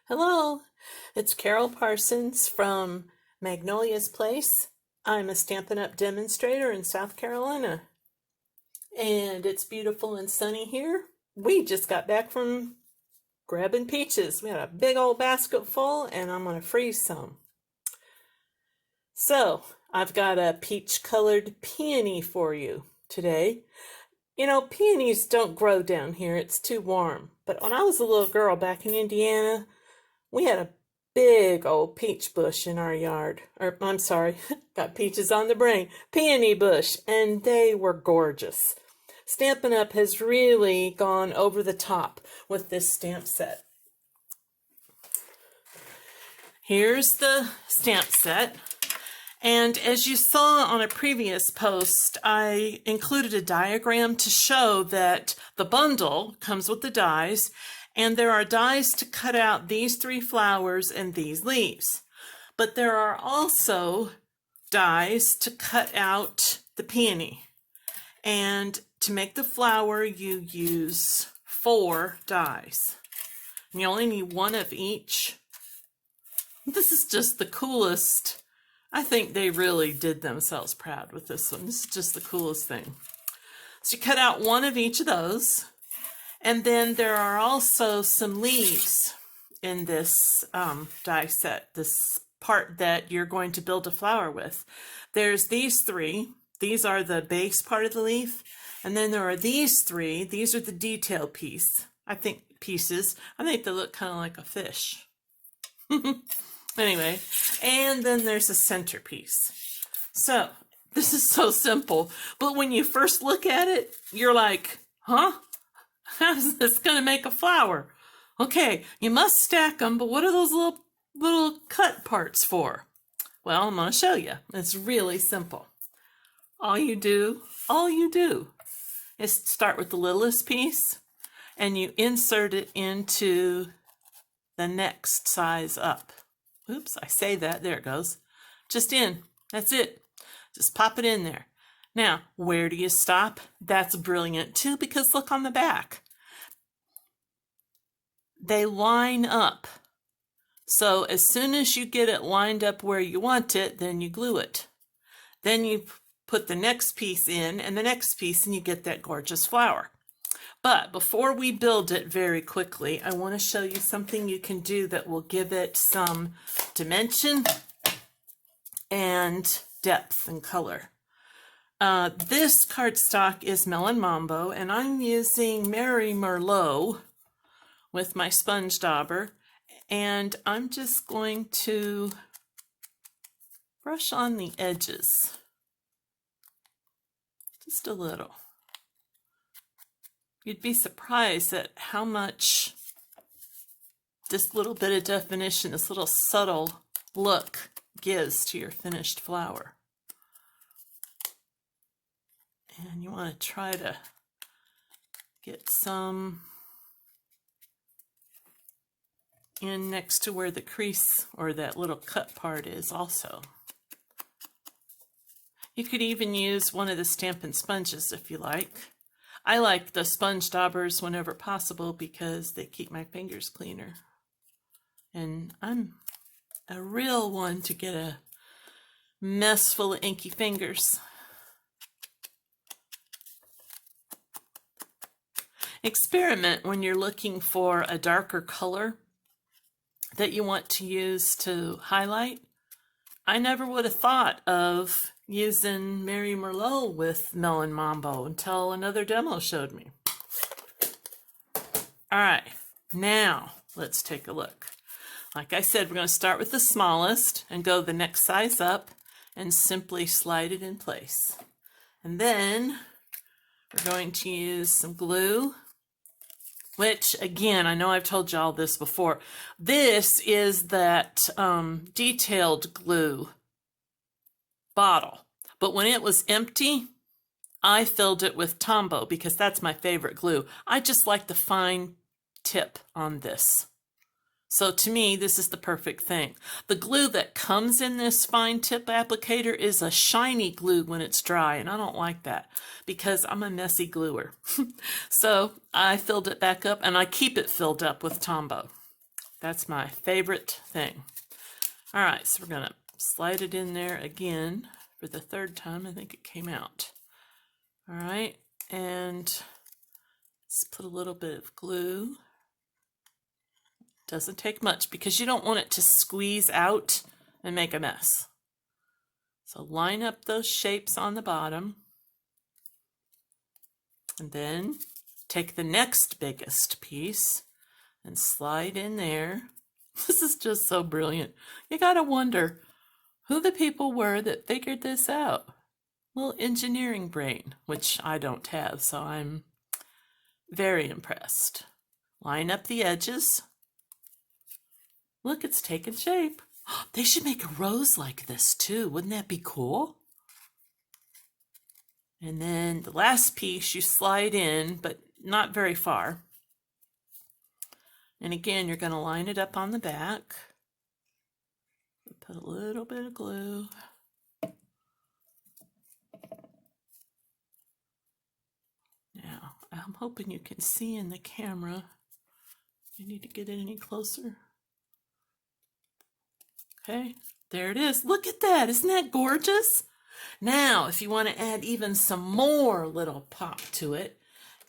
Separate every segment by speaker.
Speaker 1: Hello, it's Carole Parsons from Magnolia's Place. I'm a Stampin' Up! Demonstrator in South Carolina, and it's beautiful and sunny here. We just got back from grabbing peaches. We had a big old basket full, and I'm going to freeze some. So, I've got a peach-colored peony for you today. You know, peonies don't grow down here. It's too warm. But when I was a little girl back in Indiana, we had a big old peach bush in our yard. Or, I'm sorry, got peaches on the brain. Peony bush, and they were gorgeous. Stampin' Up! Has really gone over the top with this stamp set. Here's the stamp set. And as you saw on a previous post, I included a diagram to show that the bundle comes with the dies, and there are dies to cut out these 3 flowers and these leaves. But there are also dies to cut out the peony. And to make the flower, you use 4 dies. And you only need 1 of each. This is just the coolest. I think they really did themselves proud with this one. This is just the coolest thing. So you cut out 1 of each of those. And then there are also some leaves in this die set, this part that you're going to build a flower with. There's these 3. These are the base part of the leaf. And then there are these 3. These are the detail pieces. I think they look kind of like a fish. Anyway, and then there's a centerpiece. So, this is so simple, but when you first look at it, you're like, huh? How's this going to make a flower? Okay, you must stack them, but what are those little cut parts for? Well, I'm going to show you. It's really simple. All you do is start with the littlest piece, and you insert it into the next size up. Oops, I say that. There it goes. Just in. That's it. Just pop it in there. Now, where do you stop? That's brilliant too, because look on the back. They line up. So as soon as you get it lined up where you want it, then you glue it. Then you put the next piece in and the next piece, and you get that gorgeous flower. But before we build it very quickly, I want to show you something you can do that will give it some dimension and depth and color. This cardstock is Melon Mambo, and I'm using Mary Merlot with my sponge dauber, and I'm just going to brush on the edges just a little. You'd be surprised at how much this little bit of definition, this little subtle look gives to your finished flower. And you want to try to get some in next to where the crease or that little cut part is also. You could even use one of the Stampin' sponges if you like. I like the sponge daubers whenever possible because they keep my fingers cleaner. And I'm a real one to get a mess full of inky fingers. Experiment when you're looking for a darker color that you want to use to highlight. I never would have thought of using Mary Merlot with Melon Mambo until another demo showed me. All right, now let's take a look. Like I said, we're going to start with the smallest and go the next size up and simply slide it in place. And then we're going to use some glue, which again, I know I've told you all this before. This is that detailed glue bottle. But when it was empty, I filled it with Tombow because that's my favorite glue. I just like the fine tip on this. So to me, this is the perfect thing. The glue that comes in this fine tip applicator is a shiny glue when it's dry, and I don't like that because I'm a messy gluer. So I filled it back up, and I keep it filled up with Tombow. That's my favorite thing. All right, so we're gonna slide it in there again for the third time. I think it came out. All right, and let's put a little bit of glue. Doesn't take much because you don't want it to squeeze out and make a mess. So line up those shapes on the bottom. And then take the next biggest piece and slide in there. This is just so brilliant. You gotta wonder who the people were that figured this out. Little engineering brain, which I don't have, so I'm very impressed. Line up the edges. Look, it's taken shape. They should make a rose like this too. Wouldn't that be cool? And then the last piece you slide in, but not very far. And again, you're going to line it up on the back. Put a little bit of glue. Now, I'm hoping you can see in the camera. You need to get it any closer. Okay, there it is. Look at that. Isn't that gorgeous? Now, if you want to add even some more little pop to it,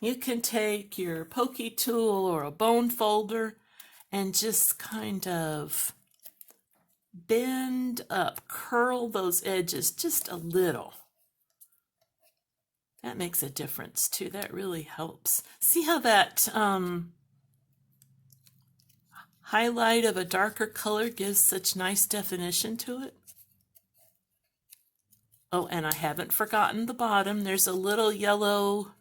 Speaker 1: you can take your pokey tool or a bone folder and just kind of bend up, curl those edges just a little. That makes a difference too. That really helps. See how that highlight of a darker color gives such nice definition to it? Oh, and I haven't forgotten the bottom. There's a little yellow,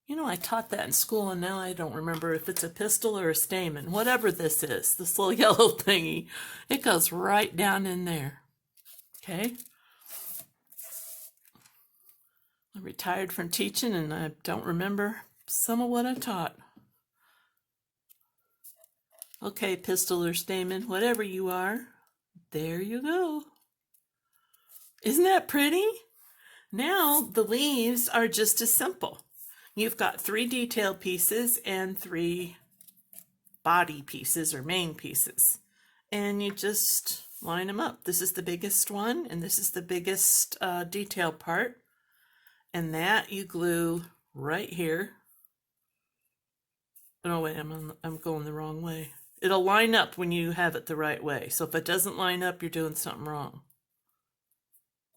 Speaker 1: you know, I taught that in school and now I don't remember if it's a pistil or a stamen. Whatever this is, this little yellow thingy, it goes right down in there. Okay. I retired from teaching and I don't remember some of what I taught. Okay, pistil or stamen, whatever you are, there you go. Isn't that pretty? Now the leaves are just as simple. You've got 3 detail pieces and 3 body pieces or main pieces. And you just line them up. This is the biggest one and this is the biggest detail part. And that you glue right here. Oh wait, I'm going the wrong way. It'll line up when you have it the right way. So if it doesn't line up, you're doing something wrong.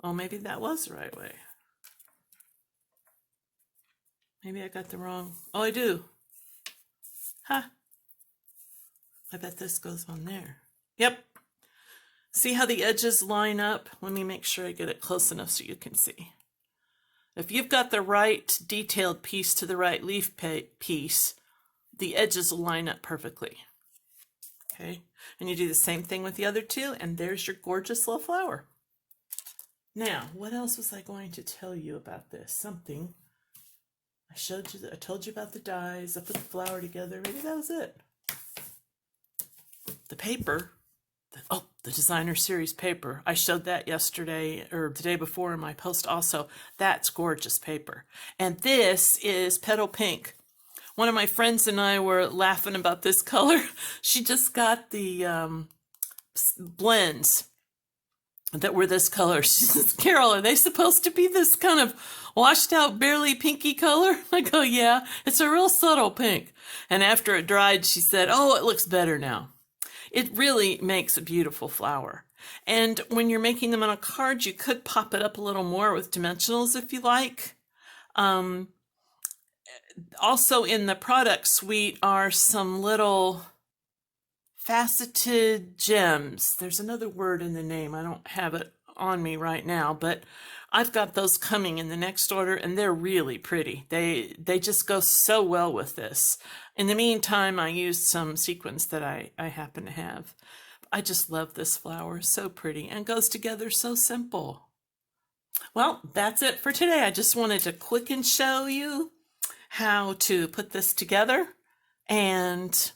Speaker 1: Oh, maybe that was the right way. Maybe I got the wrong. Oh, I do. Ha. I bet this goes on there. Yep. See how the edges line up? Let me make sure I get it close enough so you can see. If you've got the right detailed piece to the right leaf piece, the edges will line up perfectly. Okay, and you do the same thing with the other 2, and there's your gorgeous little flower. Now, what else was I going to tell you about this? Something. I showed you, I told you about the dies. I put the flower together. Maybe that was it. The paper. The designer series paper. I showed that yesterday or the day before in my post also. That's gorgeous paper. And this is Petal Pink. One of my friends and I were laughing about this color. She just got the blends that were this color. She says, Carol, are they supposed to be this kind of washed out, barely pinky color? I go, yeah, it's a real subtle pink. And after it dried, she said, oh, it looks better now. It really makes a beautiful flower. And when you're making them on a card, you could pop it up a little more with dimensionals if you like. Also in the product suite are some little faceted gems. There's another word in the name. I don't have it on me right now, but I've got those coming in the next order and they're really pretty. They just go so well with this. In the meantime, I used some sequins that I happen to have. I just love this flower. So pretty and goes together so simple. Well, that's it for today. I just wanted to quick and show you how to put this together and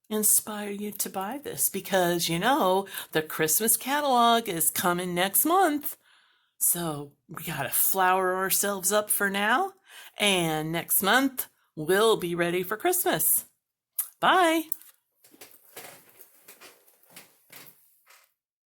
Speaker 1: inspire you to buy this because, you know, the Christmas catalog is coming next month. So we got to flower ourselves up for now. And next month, we'll be ready for Christmas. Bye.